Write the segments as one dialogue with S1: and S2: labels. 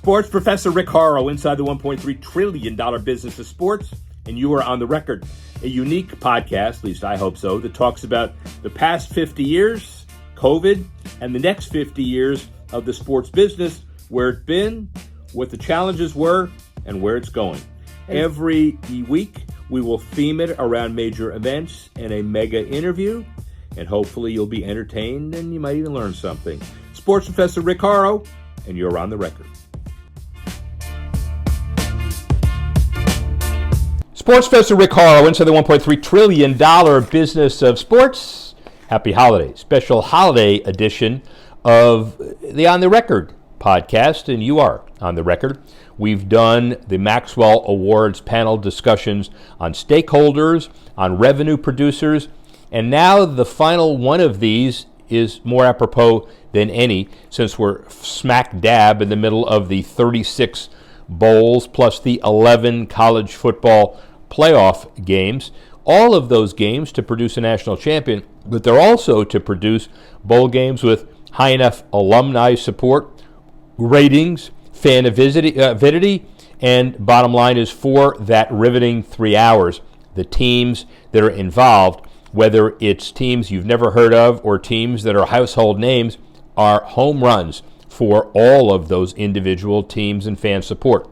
S1: Sports Professor Rick Horrow inside the $1.3 trillion business of sports, and you are on the record. A unique podcast, at least I hope so, that talks about the past 50 years, COVID, and the next 50 years of the sports business, where it's been, what the challenges were, and where it's going. Every week, we will theme it around major events and a mega interview, and hopefully you'll be entertained and you might even learn something. Sports Professor Rick Horrow, and you're on the record. Sports Professor Rick Horrow inside the $1.3 trillion business of sports. Happy holidays. Special holiday edition of the On the Record podcast, and you are on the record. We've done the Maxwell Awards panel discussions on stakeholders, on revenue producers, and now the final one of these is more apropos than any, since we're smack dab in the middle of the 36 bowls plus the 11 college football playoff games. All of those games to produce a national champion, but they're also to produce bowl games with high enough alumni support, ratings, fan avidity, and bottom line is, for that riveting 3 hours, the teams that are involved, whether it's teams you've never heard of or teams that are household names, are home runs for all of those individual teams and fan support.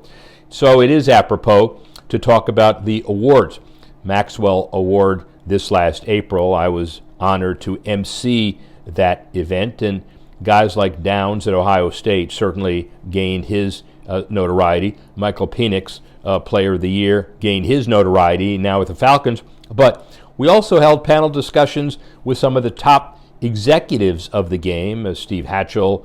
S1: So it is apropos to talk about the awards. Maxwell Award this last April, I was honored to MC that event, and guys like Downs at Ohio State certainly gained his notoriety. Michael Penix, Player of the Year, gained his notoriety now with the Falcons. But we also held panel discussions with some of the top executives of the game, Steve Hatchell,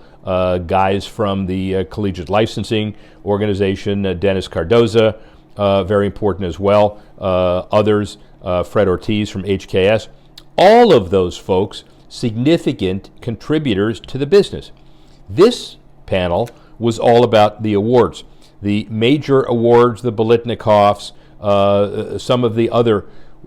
S1: guys from the Collegiate Licensing Organization, Dennis Cardoza, very important as well, others, Fred Ortiz from HKS. All of those folks significant contributors to the business. This panel was all about the awards, the major awards, the Bolitnikoffs, some of the other.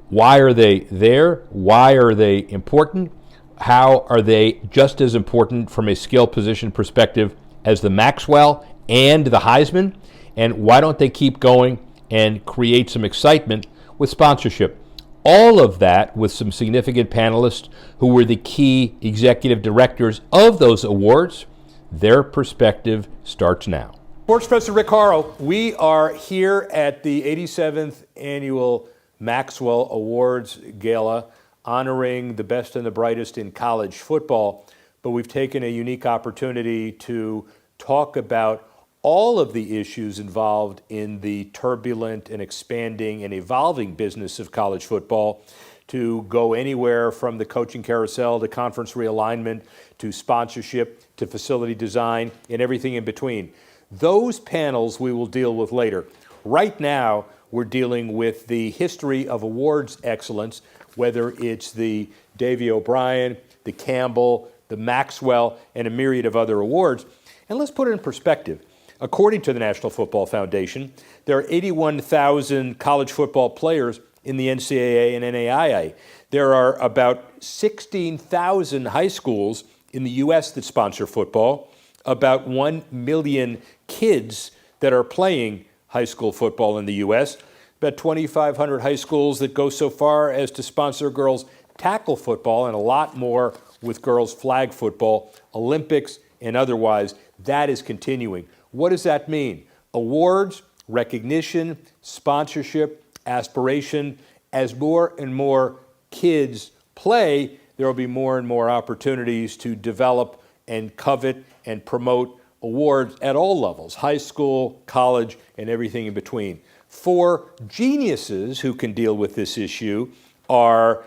S1: Why are they there? Why are they important? How are they just as important from a skill position perspective as the Maxwell and the Heisman? And why don't they keep going and create some excitement with sponsorship? All of that with some significant panelists who were the key executive directors of those awards. Their perspective starts now. Sports Professor Rick Horrow, we are here at the 87th Annual Maxwell Awards Gala, honoring the best and the brightest in college football, but we've taken a unique opportunity to talk about all of the issues involved in the turbulent and expanding and evolving business of college football, to go anywhere from the coaching carousel to conference realignment to sponsorship to facility design and everything in between. Those panels we will deal with later. Right now, we're dealing with the history of awards excellence, whether it's the Davy O'Brien, the Campbell, the Maxwell, and a myriad of other awards. And let's put it in perspective. According to the National Football Foundation, there are 81,000 college football players in the NCAA and NAIA. There are about 16,000 high schools in the U.S. that sponsor football, about 1 million kids that are playing high school football in the U.S., about 2,500 high schools that go so far as to sponsor girls tackle football, and a lot more with girls flag football, Olympics and otherwise. That is continuing. What does that mean? Awards, recognition, sponsorship, aspiration. As more and more kids play, there will be more and more opportunities to develop and covet and promote awards at all levels, high school, college, and everything in between. 4 geniuses who can deal with this issue are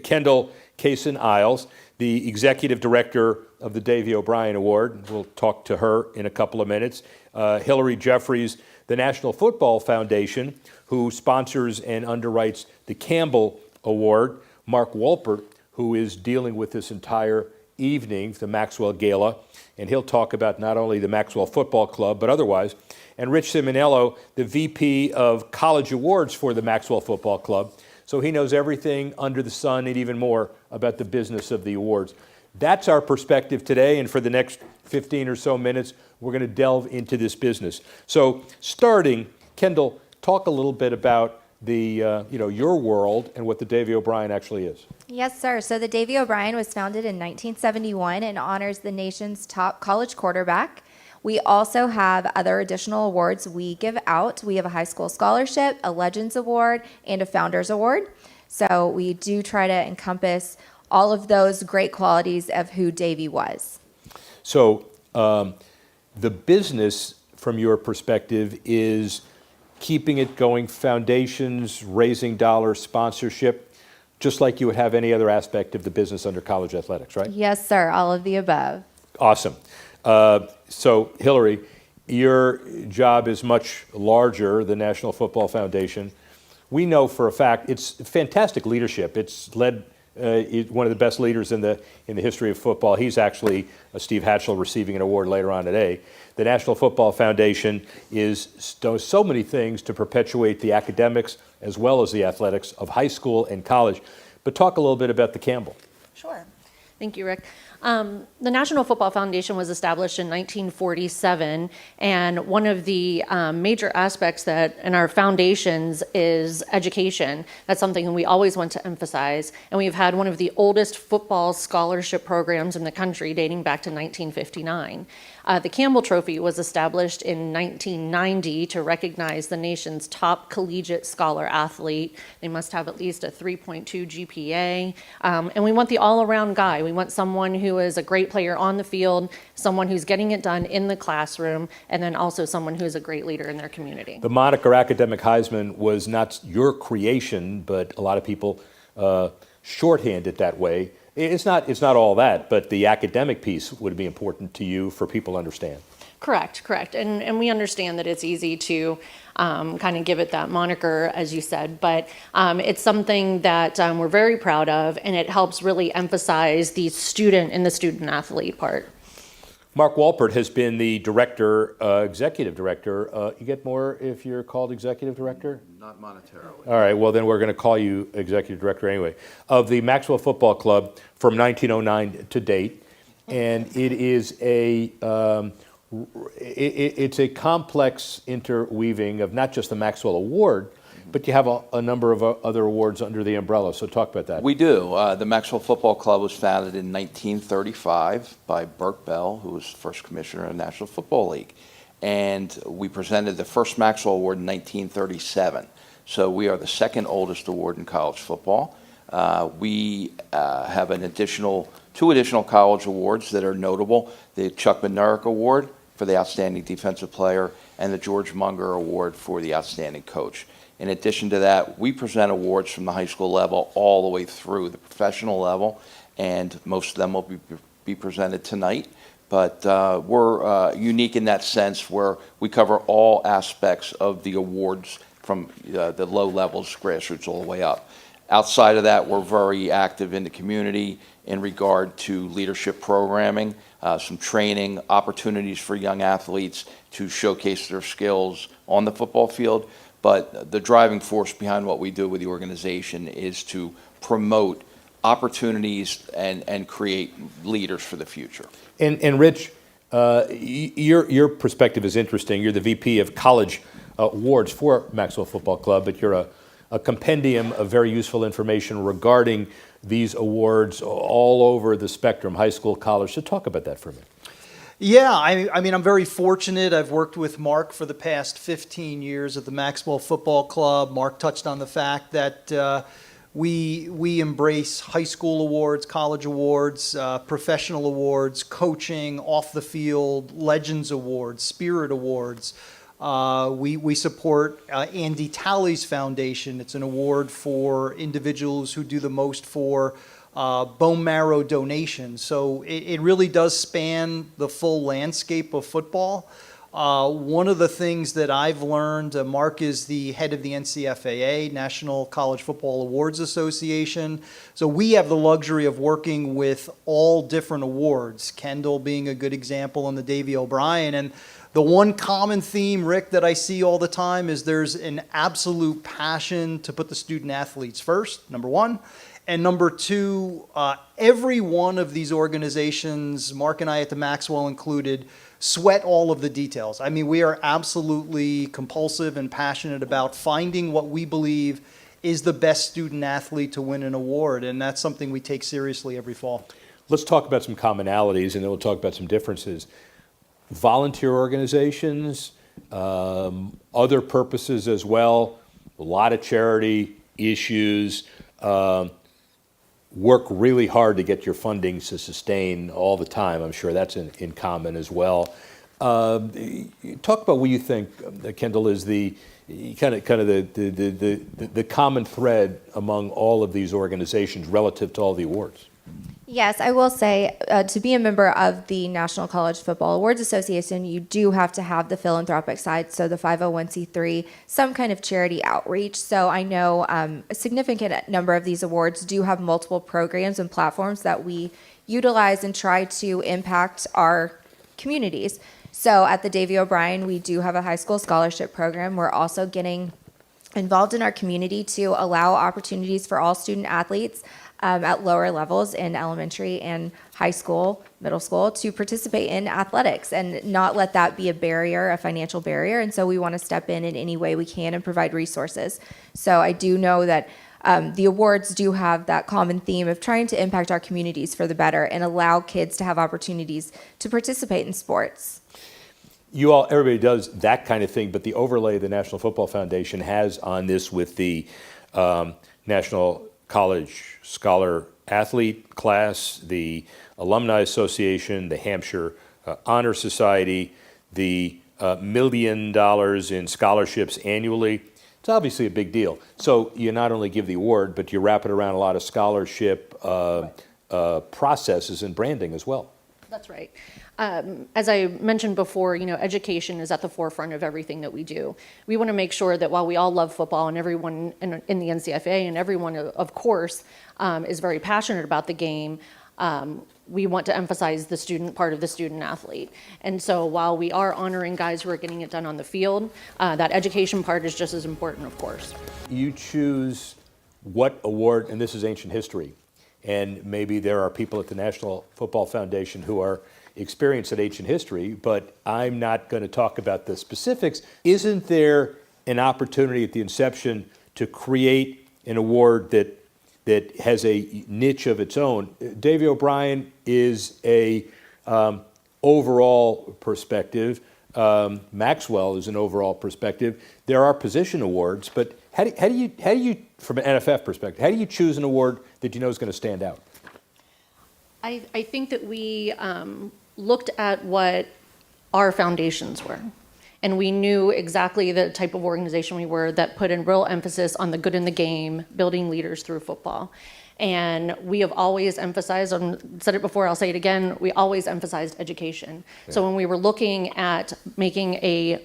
S1: Kendall Kaysen-Isles, the executive director of the Davy O'Brien Award. We'll talk to her in a couple of minutes. Hillary Jeffries, the National Football Foundation, who sponsors and underwrites the Campbell Award. Mark Walpert, who is dealing with this entire evening, the Maxwell Gala, and he'll talk about not only the Maxwell Football Club, but otherwise. And Rich Simonello, the VP of College Awards for the Maxwell Football Club. So he knows everything under the sun and even more about the business of the awards. That's our perspective today, and for the next 15 or so minutes, we're going to delve into this business. So starting, Kendall, talk a little bit about the your world and what the Davy O'Brien actually is.
S2: Yes, sir. So the Davy O'Brien was founded in 1971 and honors the nation's top college quarterback. We also have other additional awards we give out. We have a high school scholarship, a Legends Award, and a Founders Award. So we do try to encompass all of those great qualities of who Davy was.
S1: So the business, from your perspective, is keeping it going, foundations, raising dollars, sponsorship, just like you would have any other aspect of the business under college athletics, right?
S2: Yes, sir. All of the above.
S1: Awesome. So, Hillary, your job is much larger than National Football Foundation. We know for a fact it's fantastic leadership. It's led one of the best leaders in the history of football. He's actually Steve Hatchell, receiving an award later on today. The National Football Foundation does so many things to perpetuate the academics as well as the athletics of high school and college. But talk a little bit about the Campbell.
S3: Sure. Thank you, Rick. The National Football Foundation was established in 1947, and one of the major aspects that in our foundations is education. That's something that we always want to emphasize, and we've had one of the oldest football scholarship programs in the country dating back to 1959. The Campbell Trophy was established in 1990 to recognize the nation's top collegiate scholar athlete. They must have at least a 3.2 GPA, and we want the all-around guy. We want someone who is a great player on the field, someone who's getting it done in the classroom, and then also someone who's a great leader in their community.
S1: The moniker Academic Heisman was not your creation, but a lot of people shorthand it that way. It's not all that, but the academic piece would be important to you for people to understand.
S3: Correct. And we understand that it's easy to kind of give it that moniker, as you said, but it's something that we're very proud of, and it helps really emphasize the student and the student-athlete part.
S1: Mark Walpert has been the director, executive director. You get more if you're called executive director?
S4: Not monetarily.
S1: All right, well then we're going to call you executive director anyway, of the Maxwell Football Club from 1909 to date. And it is it's a complex interweaving of not just the Maxwell Award, but you have a number of other awards under the umbrella. So talk about that.
S4: We do. The Maxwell Football Club was founded in 1935 by Burt Bell, who was first commissioner of the National Football League. And we presented the first Maxwell Award in 1937. So we are the second oldest award in college football. We have two additional college awards that are notable: the Chuck Bednarik Award for the Outstanding Defensive Player and the George Munger Award for the Outstanding Coach. In addition to that, we present awards from the high school level all the way through the professional level, and most of them will be presented tonight. But we're unique in that sense where we cover all aspects of the awards from the low levels, grassroots, all the way up. Outside of that, we're very active in the community in regard to leadership programming, some training opportunities for young athletes to showcase their skills on the football field. But the driving force behind what we do with the organization is to promote opportunities and create leaders for the future.
S1: And Rich, your perspective is interesting. You're the VP of College Awards for Maxwell Football Club, but you're a compendium of very useful information regarding these awards all over the spectrum, high school, college. So talk about that for a minute.
S5: Yeah, I mean, I'm very fortunate. I've worked with Mark for the past 15 years at the Maxwell Football Club. Mark touched on the fact that we embrace high school awards, college awards, professional awards, coaching, off the field, Legends Awards, Spirit Awards. We support Andy Talley's foundation. It's an award for individuals who do the most for bone marrow donation. So it really does span the full landscape of football. One of the things that I've learned, Mark is the head of the NCFAA, National College Football Awards Association. So we have the luxury of working with all different awards, Kendall being a good example and the Davy O'Brien. And the one common theme, Rick, that I see all the time is there's an absolute passion to put the student athletes first, number one. And number two, every one of these organizations, Mark and I at the Maxwell included, sweat all of the details. I mean, we are absolutely compulsive and passionate about finding what we believe is the best student athlete to win an award, and that's something we take seriously every fall.
S1: Let's talk about some commonalities, and then we'll talk about some differences. Volunteer organizations, other purposes as well, a lot of charity issues, work really hard to get your funding to sustain all the time. I'm sure that's in common as well. Talk about what you think, Kendall, is the kind of the common thread among all of these organizations relative to all the awards.
S2: Yes, I will say to be a member of the National College Football Awards Association, you do have to have the philanthropic side, so the 501c3, some kind of charity outreach. So I know a significant number of these awards do have multiple programs and platforms that we utilize and try to impact our communities. So at the Davy O'Brien, we do have a high school scholarship program. We're also getting involved in our community to allow opportunities for all student athletes at lower levels in elementary and high school, middle school, to participate in athletics and not let that be a barrier, a financial barrier. And so we want to step in any way we can and provide resources. So I do know that the awards do have that common theme of trying to impact our communities for the better and allow kids to have opportunities to participate in sports.
S1: Everybody does that kind of thing, but the overlay the National Football Foundation has on this with the National College Scholar Athlete class, the Alumni Association, the Hampshire Honor Society, the $1 million in scholarships annually. It's obviously a big deal. So you not only give the award, but you wrap it around a lot of scholarship processes and branding as well.
S3: That's right. As I mentioned before, education is at the forefront of everything that we do. We want to make sure that while we all love football and everyone in the NCFA and everyone, of course, is very passionate about the game, we want to emphasize the student part of the student athlete. And so while we are honoring guys who are getting it done on the field, that education part is just as important, of course.
S1: You choose what award, and this is ancient history, and maybe there are people at the National Football Foundation who are experienced at ancient history, but I'm not going to talk about the specifics. Isn't there an opportunity at the inception to create an award that has a niche of its own? Davy O'Brien is a overall perspective. Maxwell is an overall perspective. There are position awards, but how do you, from an NFF perspective, how do you choose an award that you know is going to stand out?
S3: I think that we looked at what our foundations were, and we knew exactly the type of organization we were that put in real emphasis on the good in the game, building leaders through football. And we have always emphasized, I said it before, I'll say it again, we always emphasized education. Yeah. So when we were looking at making a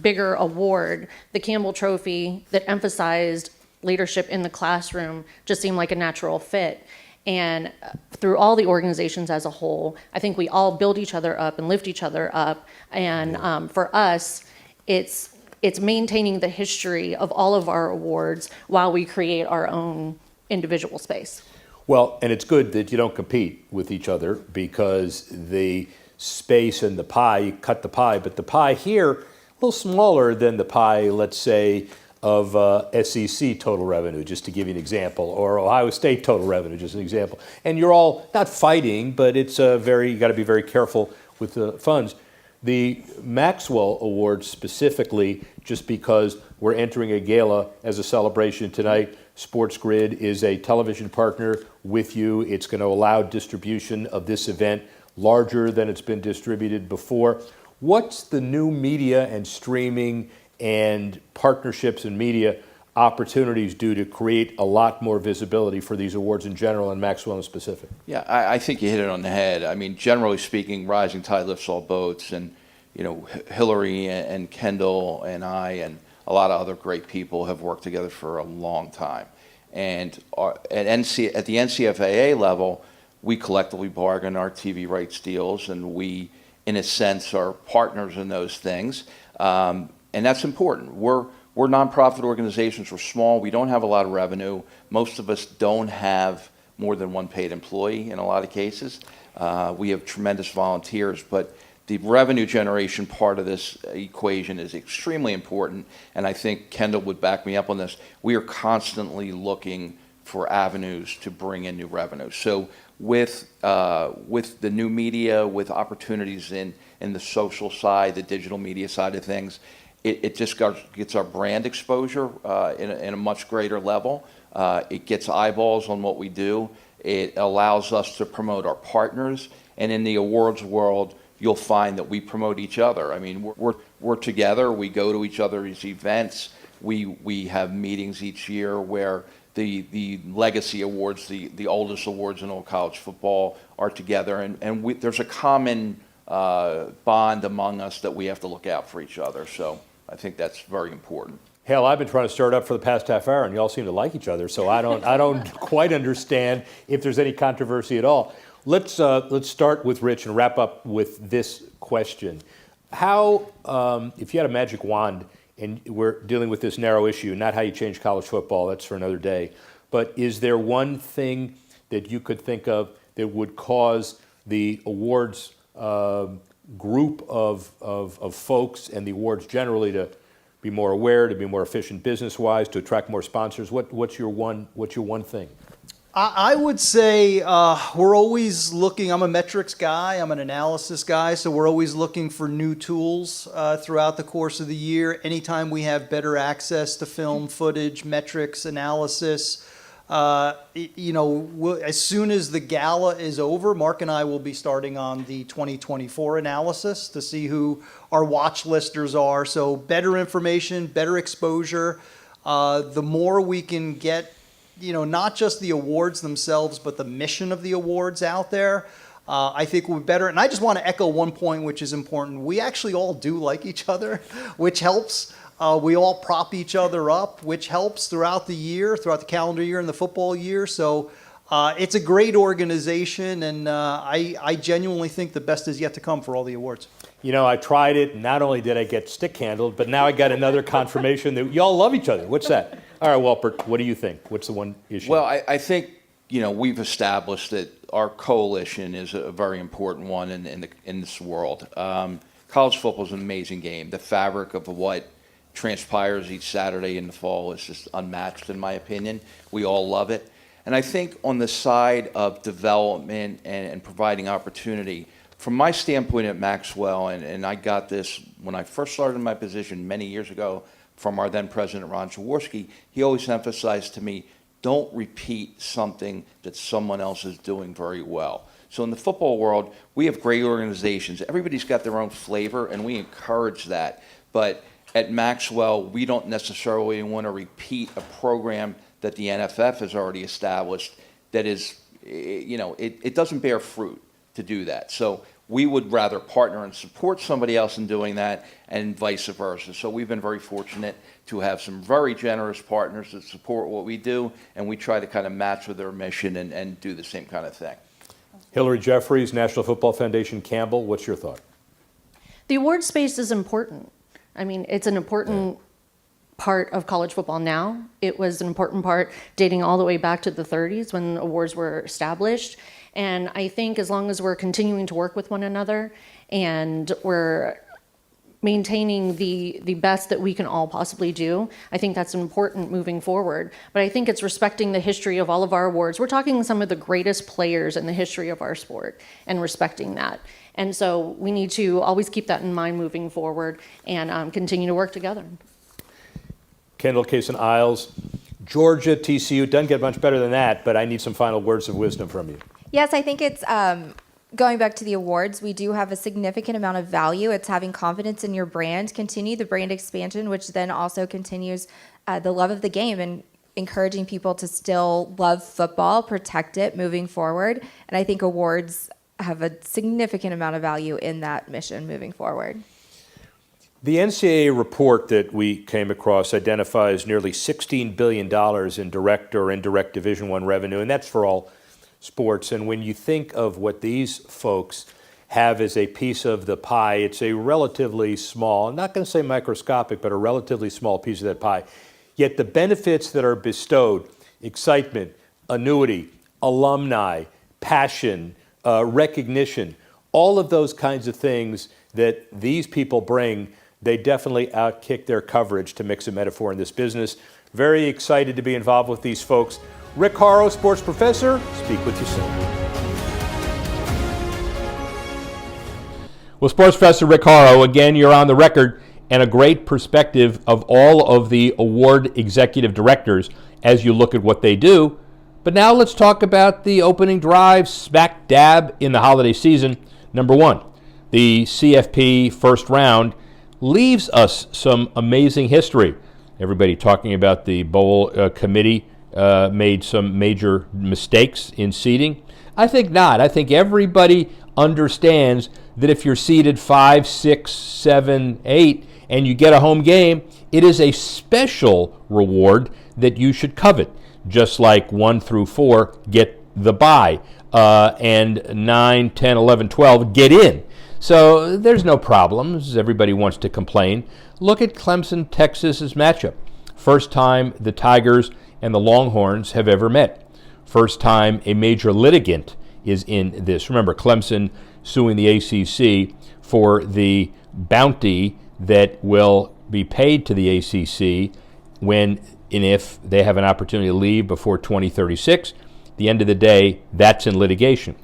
S3: bigger award, the Campbell Trophy that emphasized leadership in the classroom just seemed like a natural fit. And through all the organizations as a whole, I think we all build each other up and lift each other up. And for us, it's maintaining the history of all of our awards while we create our own individual space.
S1: Well, and it's good that you don't compete with each other, because the space and the pie, you cut the pie, but the pie here, a little smaller than the pie, let's say, of SEC total revenue, just to give you an example, or Ohio State total revenue, just an example. And you're all not fighting, but it's you got to be very careful with the funds. The Maxwell Award specifically, just because we're entering a gala as a celebration tonight, Sports Grid is a television partner with you. It's going to allow distribution of this event larger than it's been distributed before. What's the new media and streaming and partnerships and media opportunities do to create a lot more visibility for these awards in general and Maxwell in specific?
S4: Yeah, I think you hit it on the head. I mean, generally speaking, rising tide lifts all boats, and Hillary and Kendall and I and a lot of other great people have worked together for a long time. And at the NCFAA level, we collectively bargain our TV rights deals, and we, in a sense, are partners in those things. And that's important. we're nonprofit organizations. We're small. We don't have a lot of revenue. Most of us don't have more than one paid employee in a lot of cases. We have tremendous volunteers, but the revenue generation part of this equation is extremely important, and I think Kendall would back me up on this. We are constantly looking for avenues to bring in new revenue. So with the new media, with opportunities in the social side, the digital media side of things, it just gets our brand exposure in a much greater level. It gets eyeballs on what we do. It allows us to promote our partners. And in the awards world, you'll find that we promote each other. I mean, we're together. We go to each other's events. We have meetings each year where the legacy awards, the oldest awards in all college football, are together. And there's a common bond among us that we have to look out for each other. So I think that's very important.
S1: Hell, I've been trying to stir it up for the past half hour, and y'all seem to like each other. So I don't quite understand if there's any controversy at all. Let's start with Rich and wrap up with this question: how, if you had a magic wand, and we're dealing with this narrow issue, not how you change college football, that's for another day, but is there one thing that you could think of that would cause the awards group of folks and the awards generally to be more aware, to be more efficient business-wise, to attract more sponsors? What's your one thing?
S5: I would say we're always looking. I'm a metrics guy. I'm an analysis guy. So we're always looking for new tools throughout the course of the year. Anytime we have better access to film footage, metrics, analysis, as soon as the gala is over, Mark and I will be starting on the 2024 analysis to see who our watch listers are. So better information, better exposure. The more we can get, not just the awards themselves, but the mission of the awards out there, I think we're better. And I just want to echo one point, which is important. We actually all do like each other, which helps. We all prop each other up, which helps throughout the year, throughout the calendar year and the football year. So it's a great organization, and I genuinely think the best is yet to come for all the awards.
S1: I tried it, and not only did I get stick-handled, but now I got another confirmation that y'all love each other. What's that? All right, Walpert, what do you think? What's the one issue?
S4: Well, I think, we've established that our coalition is a very important one in this world. College football is an amazing game. The fabric of what transpires each Saturday in the fall is just unmatched, in my opinion. We all love it. And I think on the side of development and providing opportunity, from my standpoint at Maxwell, and I got this when I first started in my position many years ago from our then president, Ron Jaworski, he always emphasized to me, don't repeat something that someone else is doing very well. So in the football world, we have great organizations. Everybody's got their own flavor, and we encourage that. But at Maxwell, we don't necessarily want to repeat a program that the NFF has already established that is, it doesn't bear fruit to do that. So we would rather partner and support somebody else in doing that, and vice versa. So we've been very fortunate to have some very generous partners that support what we do, and we try to kind of match with their mission and do the same kind of thing.
S1: Hillary Jeffries, National Football Foundation, Campbell, what's your thought?
S3: The award space is important. I mean, it's an important part of college football now. It was an important part dating all the way back to the 30s when awards were established. And I think as long as we're continuing to work with one another and we're maintaining the best that we can all possibly do, I think that's important moving forward. But I think it's respecting the history of all of our awards. We're talking some of the greatest players in the history of our sport and respecting that. And so we need to always keep that in mind moving forward and continue to work together.
S1: Kendall, Case, Isles, Georgia, TCU, doesn't get much better than that, but I need some final words of wisdom from you.
S2: Yes, I think it's going back to the awards. We do have a significant amount of value. It's having confidence in your brand, continue the brand expansion, which then also continues the love of the game and encouraging people to still love football, protect it moving forward. And I think awards have a significant amount of value in that mission moving forward.
S1: The NCAA report that we came across identifies nearly $16 billion in direct or indirect Division I revenue, and that's for all sports. And when you think of what these folks have as a piece of the pie. It's a relatively small, I'm not going to say microscopic, but a relatively small piece of that pie. Yet the benefits that are bestowed, excitement, annuity, alumni, passion, recognition, all of those kinds of things that these people bring, they definitely outkick their coverage, to mix a metaphor in this business. Very excited to be involved with these folks. Rick Horrow, sports professor, speak with you soon. Well, sports professor Rick Horrow, again, you're on the record, and a great perspective of all of the award executive directors as you look at what they do. But now let's talk about the opening drive smack dab in the holiday season. Number one, the CFP first round leaves us some amazing history. Everybody talking about the bowl committee made some major mistakes in seeding. I think not. I think everybody understands that if you're seeded 5, 6, 7, 8, and you get a home game, it is a special reward that you should covet. Just like 1 through 4 get the bye, and 9, 10, 11, 12 get in. So there's no problems. Everybody wants to complain. Look at Clemson, Texas's matchup. First time the Tigers and the Longhorns have ever met. First time a major litigant is in this. Remember, Clemson suing the ACC for the bounty that will be paid to the ACC when and if they have an opportunity to leave before 2036. At the end of the day, that's in litigation.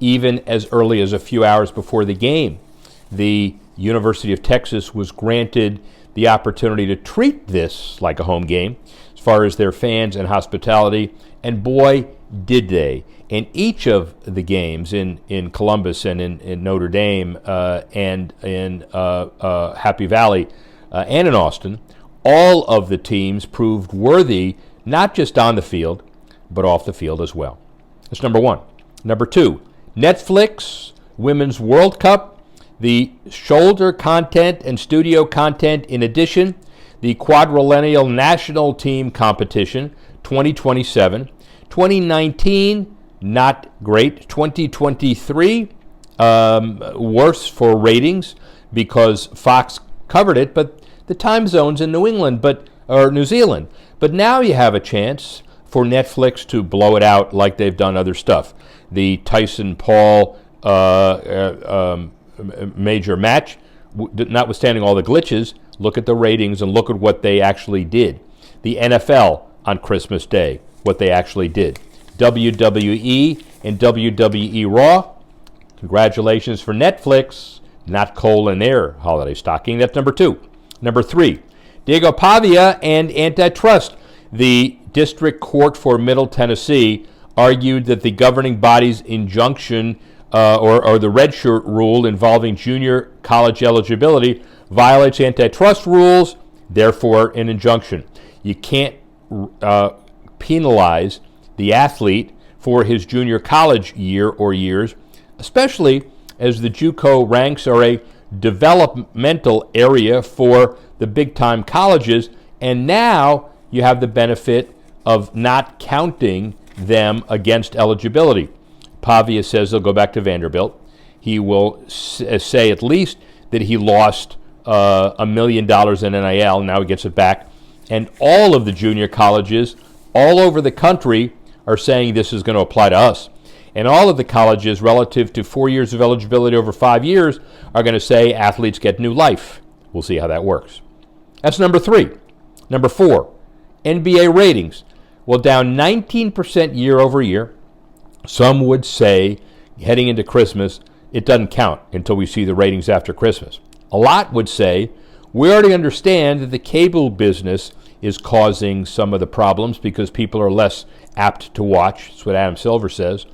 S1: Even as early as a few hours before the game, the University of Texas was granted the opportunity to treat this like a home game as far as their fans and hospitality, and boy, did they. In each of the games in Columbus and in Notre Dame and in Happy Valley and in Austin, all of the teams proved worthy, not just on the field, but off the field as well. That's number one. Number two, Netflix Women's World Cup, the shoulder content and studio content, in addition, the Quadrennial National Team Competition 2027, 2019, not great, 2023, worse for ratings because Fox covered it, but the time zones in New England, or New Zealand. But now you have a chance for Netflix to blow it out like they've done other stuff. The Tyson-Paul major match, notwithstanding all the glitches, look at the ratings and look at what they actually did. The NFL on Christmas Day, what they actually did. WWE and WWE Raw, congratulations for Netflix, not coal in their holiday stocking. That's number two. Number three, Diego Pavia and antitrust. The District Court for Middle Tennessee argued that the governing body's injunction or the red shirt rule involving junior college eligibility violates antitrust rules, therefore an injunction. You can't penalize the athlete for his junior college year or years, especially as the JUCO ranks are a developmental area for the big-time colleges, and now you have the benefit of not counting them against eligibility. Pavia says he'll go back to Vanderbilt. He will say at least that he lost $1 million in NIL, now he gets it back. And all of the junior colleges all over the country are saying this is going to apply to us. And all of the colleges, relative to 4 years of eligibility over 5 years, are going to say athletes get new life. We'll see how that works. That's number three. Number four, NBA ratings. Well, down 19% year over year. Some would say, heading into Christmas, it doesn't count until we see the ratings after Christmas. A lot would say, we already understand that the cable business is causing some of the problems because people are less apt to watch. That's what Adam Silver says.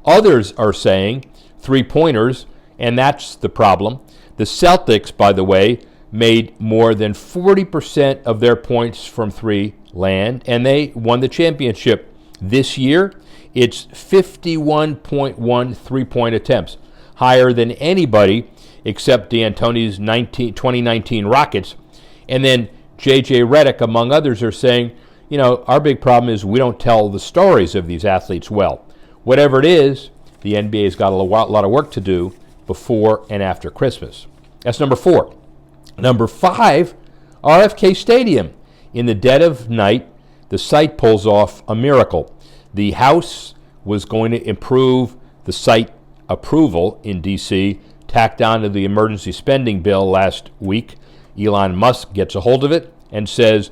S1: Others are saying three-pointers, and that's the problem. The Celtics, by the way, made more than 40% of their points from three land, and they won the championship. This year, it's 51.1 three-point attempts, higher than anybody except D'Antoni's 2019 Rockets. And then J.J. Redick, among others, are saying, our big problem is we don't tell the stories of these athletes well. Whatever it is, the NBA's got a lot of work to do before and after Christmas. That's number 4. Number 5, RFK Stadium. In the dead of night, the site pulls off a miracle. The House was going to improve the site approval in D.C., tacked onto the emergency spending bill last week. Elon Musk gets a hold of it and says,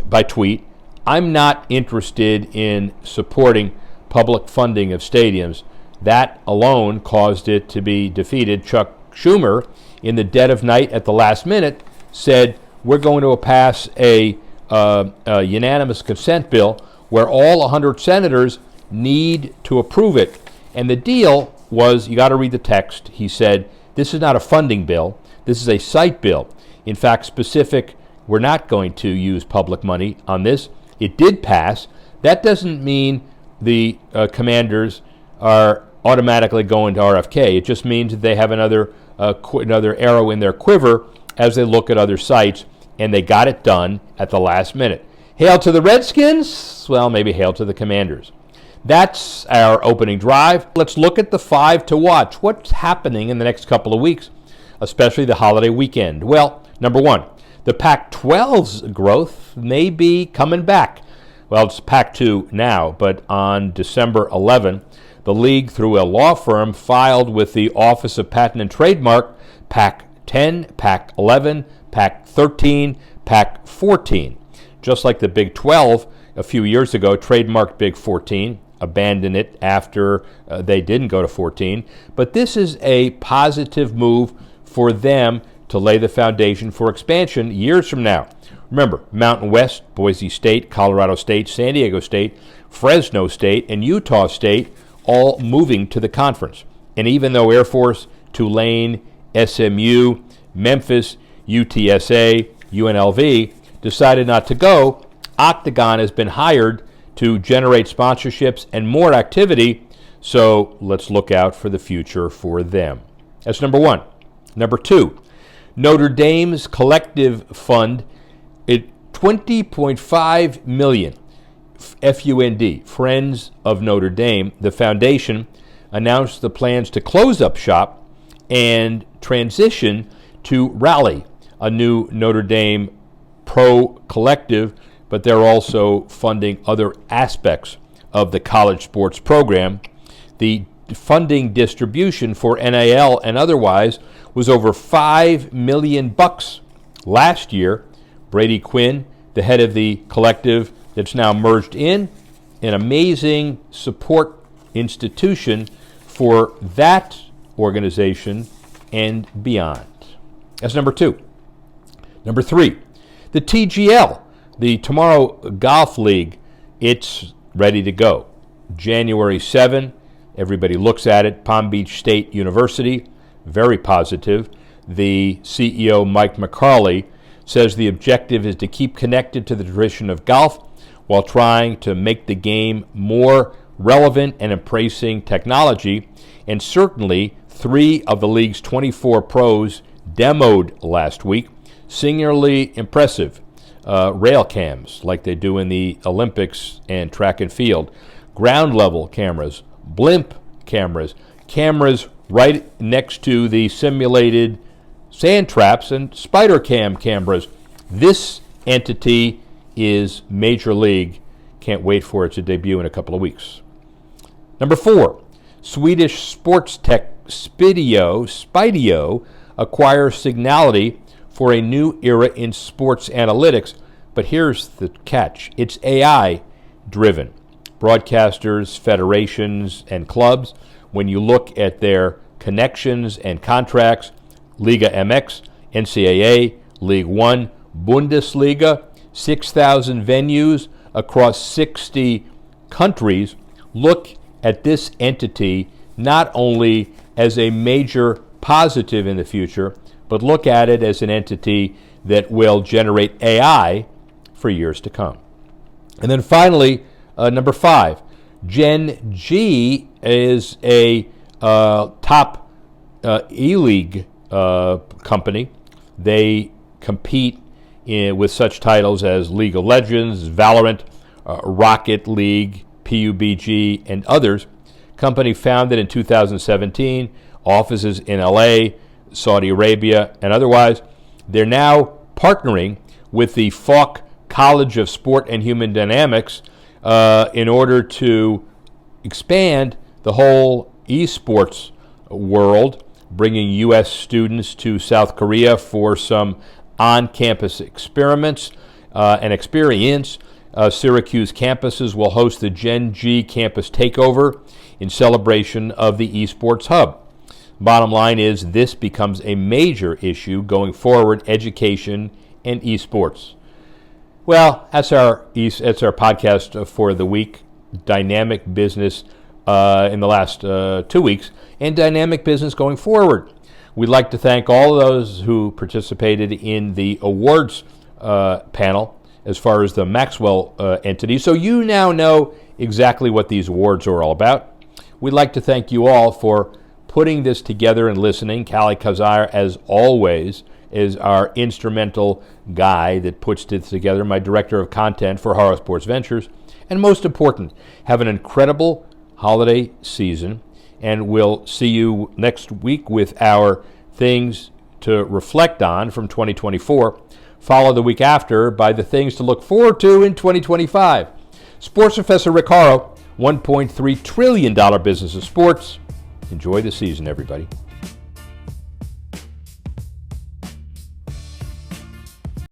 S1: by tweet, "I'm not interested in supporting public funding of stadiums." That alone caused it to be defeated. Chuck Schumer, in the dead of night at the last minute, said, "We're going to pass a unanimous consent bill where all 100 senators need to approve it." And the deal was, you got to read the text. He said, "This is not a funding bill. This is a site bill. In fact, specific, we're not going to use public money on this." It did pass. That doesn't mean the commanders are automatically going to RFK. It just means that they have another arrow in their quiver as they look at other sites, and they got it done at the last minute. Hail to the Redskins? Well, maybe hail to the Commanders. That's our opening drive. Let's look at the 5 to watch. What's happening in the next couple of weeks, especially the holiday weekend? Well, number 1, the Pac-12's growth may be coming back. Well, it's Pac-2 now, but on December 11, the league, through a law firm, filed with the Office of Patent and Trademark Pac-10, Pac-11, Pac-13, Pac-14. Just like the Big 12 a few years ago trademarked Big 14, abandoned it after they didn't go to 14. But this is a positive move for them to lay the foundation for expansion years from now. Remember, Mountain West, Boise State, Colorado State, San Diego State, Fresno State, and Utah State all moving to the conference. And even though Air Force, Tulane, SMU, Memphis, UTSA, UNLV decided not to go, Octagon has been hired to generate sponsorships and more activity, so let's look out for the future for them. That's number 1. Number 2, Notre Dame's collective fund, $20.5 million. FUND, Friends of Notre Dame, the foundation, announced the plans to close up shop and transition to Rally, a new Notre Dame pro collective, but they're also funding other aspects of the college sports program. The funding distribution for NIL and otherwise was over $5 million last year. Brady Quinn, the head of the collective that's now merged in, an amazing support institution for that organization and beyond. That's number 2. Number 3, the TGL, the Tomorrow Golf League, it's ready to go. January 7, everybody looks at it. Palm Beach State University, very positive. The CEO, Mike McCarley, says the objective is to keep connected to the tradition of golf while trying to make the game more relevant and embracing technology. And certainly 3 of the league's 24 pros demoed last week. Singularly impressive. Rail cams like they do in the Olympics and track and field. Ground level cameras, blimp cameras, cameras right next to the simulated sand traps, and spider cam cameras. This entity is Major League. Can't wait for it to debut in a couple of weeks. Number 4, Swedish sports tech Spidio acquires Signality for a new era in sports analytics. But here's the catch. It's AI-driven. Broadcasters, federations, and clubs, when you look at their connections and contracts, Liga MX, NCAA, League One, Bundesliga, 6,000 venues across 60 countries, look at this entity not only as a major positive in the future, but look at it as an entity that will generate AI for years to come. And then finally, number 5, Gen G is a top E-League company. They compete with such titles as League of Legends, Valorant, Rocket League, PUBG, and others. Company founded in 2017, offices in LA, Saudi Arabia, and otherwise. They're now partnering with the Falk College of Sport and Human Dynamics in order to expand the whole esports world, bringing U.S. students to South Korea for some on-campus experiments and experience. Syracuse campuses will host the Gen G campus takeover in celebration of the esports hub. Bottom line is this becomes a major issue going forward, education and esports. Well, that's our podcast for the week. Dynamic business in the last 2 weeks, and dynamic business going forward. We'd like to thank all of those who participated in the awards panel as far as the Maxwell entity. So you now know exactly what these awards are all about. We'd like to thank you all for putting this together and listening. Callie Kazire, as always, is our instrumental guy that puts this together, my director of content for Horrow Sports Ventures. And most important, have an incredible holiday season, and we'll see you next week with our things to reflect on from 2024, followed the week after by the things to look forward to in 2025. Sports Professor Rick Horrow, $1.3 trillion business of sports. Enjoy the season, everybody.